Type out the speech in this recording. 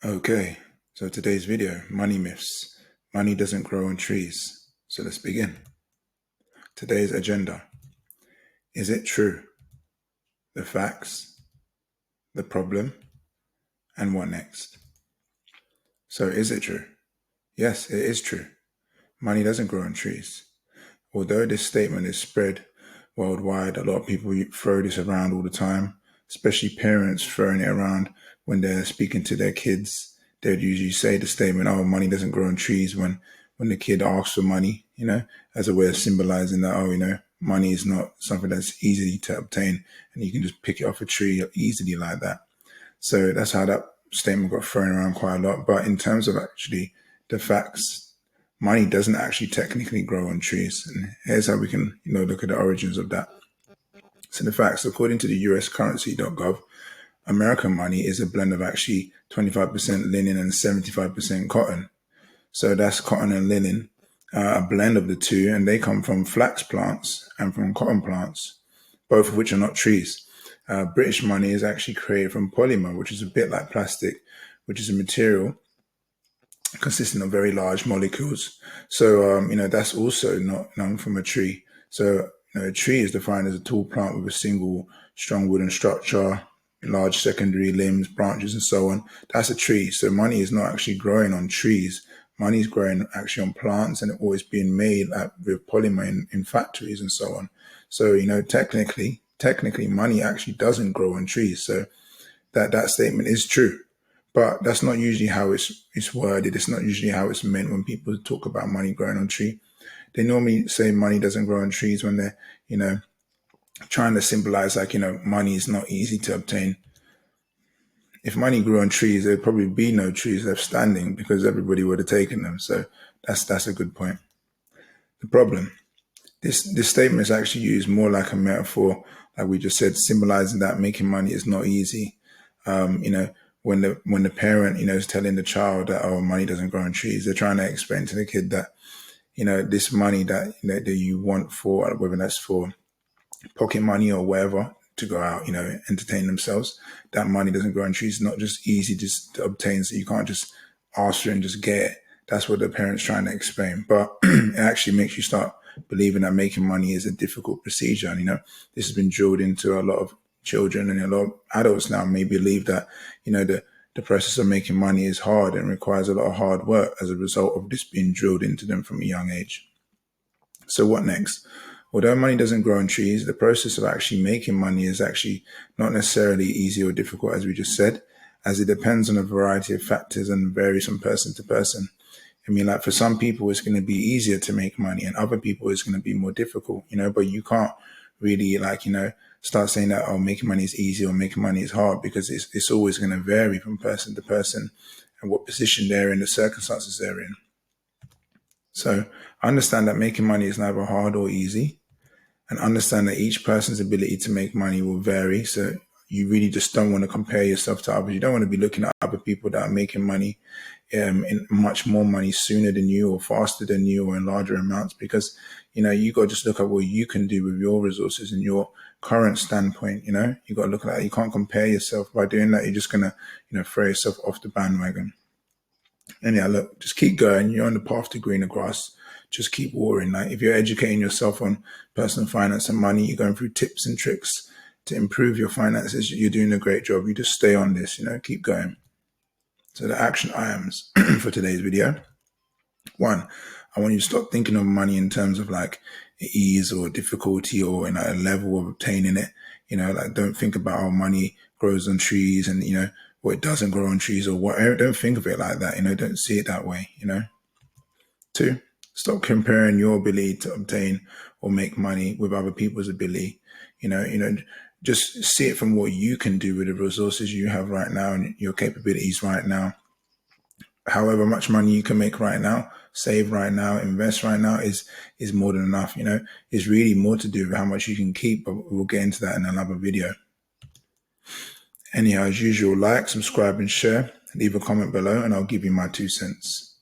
Okay, so today's video, money myths. Money doesn't grow on trees. So let's begin. Today's agenda. Is it true? The facts, the problem, and what next? So is it true? Yes, it is true. Money doesn't grow on trees. Although this statement is spread worldwide, a lot of people throw this around all the time, especially parents throwing it around when they're speaking to their kids. They'd usually say the statement, "Oh, money doesn't grow on trees," when the kid asks for money, as a way of symbolizing that, money is not something that's easy to obtain and you can just pick it off a tree easily like that. So that's how that statement got thrown around quite a lot. But in terms of actually the facts, money doesn't actually technically grow on trees. And here's how we can, look at the origins of that. So the facts, according to the uscurrency.gov, American money is a blend of actually 25% linen and 75% cotton. So that's cotton and linen, a blend of the two, and they come from flax plants and from cotton plants, both of which are not trees. British money is actually created from polymer, which is a bit like plastic, which is a material consisting of very large molecules. So, that's also not known from a tree. So, a tree is defined as a tall plant with a single strong wooden structure, large secondary limbs, branches, and so on. That's a tree. So money is not actually growing on trees. Money is growing actually on plants and always being made with polymer in factories and so on. So, technically, money actually doesn't grow on trees. So that statement is true. But that's not usually how it's worded. It's not usually how it's meant when people talk about money growing on tree. They normally say money doesn't grow on trees when they're, trying to symbolize money is not easy to obtain. If money grew on trees, there'd probably be no trees left standing because everybody would have taken them. So that's a good point. The problem, this statement is actually used more like a metaphor, like we just said, symbolizing that making money is not easy. When the parent, is telling the child that, oh, money doesn't grow on trees, they're trying to explain to the kid that, this money that you want for, whether that's for pocket money or whatever, to go out, entertain themselves, that money doesn't grow on trees. It's not just easy to obtain, so you can't just ask for it and just get it. That's what the parent's trying to explain. But it actually makes you start believing that making money is a difficult procedure. And, this has been drilled into a lot of children, and a lot of adults now may believe that, the process of making money is hard and requires a lot of hard work as a result of this being drilled into them from a young age. So what next? Although money doesn't grow on trees, the process of actually making money is actually not necessarily easy or difficult, as we just said, as it depends on a variety of factors and varies from person to person. I mean, like for some people, it's going to be easier to make money, and other people, it's going to be more difficult, but you can't really start saying that, oh, making money is easy or making money is hard, because it's always going to vary from person to person and what position they're in, the circumstances they're in. So understand that making money is neither hard or easy, and understand that each person's ability to make money will vary. So you really just don't want to compare yourself to others. You don't want to be looking at other people that are making money, in much more money sooner than you or faster than you or in larger amounts, because, you got to just look at what you can do with your resources and your current standpoint. You got to look at that. You can't compare yourself. By doing that, you're just going to, throw yourself off the bandwagon. And yeah, look, just keep going. You're on the path to greener grass. Just keep watering. Like if you're educating yourself on personal finance and money, you're going through tips and tricks to improve your finances, you're doing a great job. You just stay on this, keep going. So the action items for today's video. 1, I want you to stop thinking of money in terms of like ease or difficulty or a level of obtaining it. Don't think about how money grows on trees and, or it doesn't grow on trees or whatever. Don't think of it like that. Don't see it that way. 2, stop comparing your ability to obtain or make money with other people's ability. Just see it from what you can do with the resources you have right now and your capabilities right now. However much money you can make right now, save right now, invest right now is more than enough. It's really more to do with how much you can keep, but we'll get into that in another video. Anyhow, as usual, like, subscribe, and share. Leave a comment below, and I'll give you my 2 cents.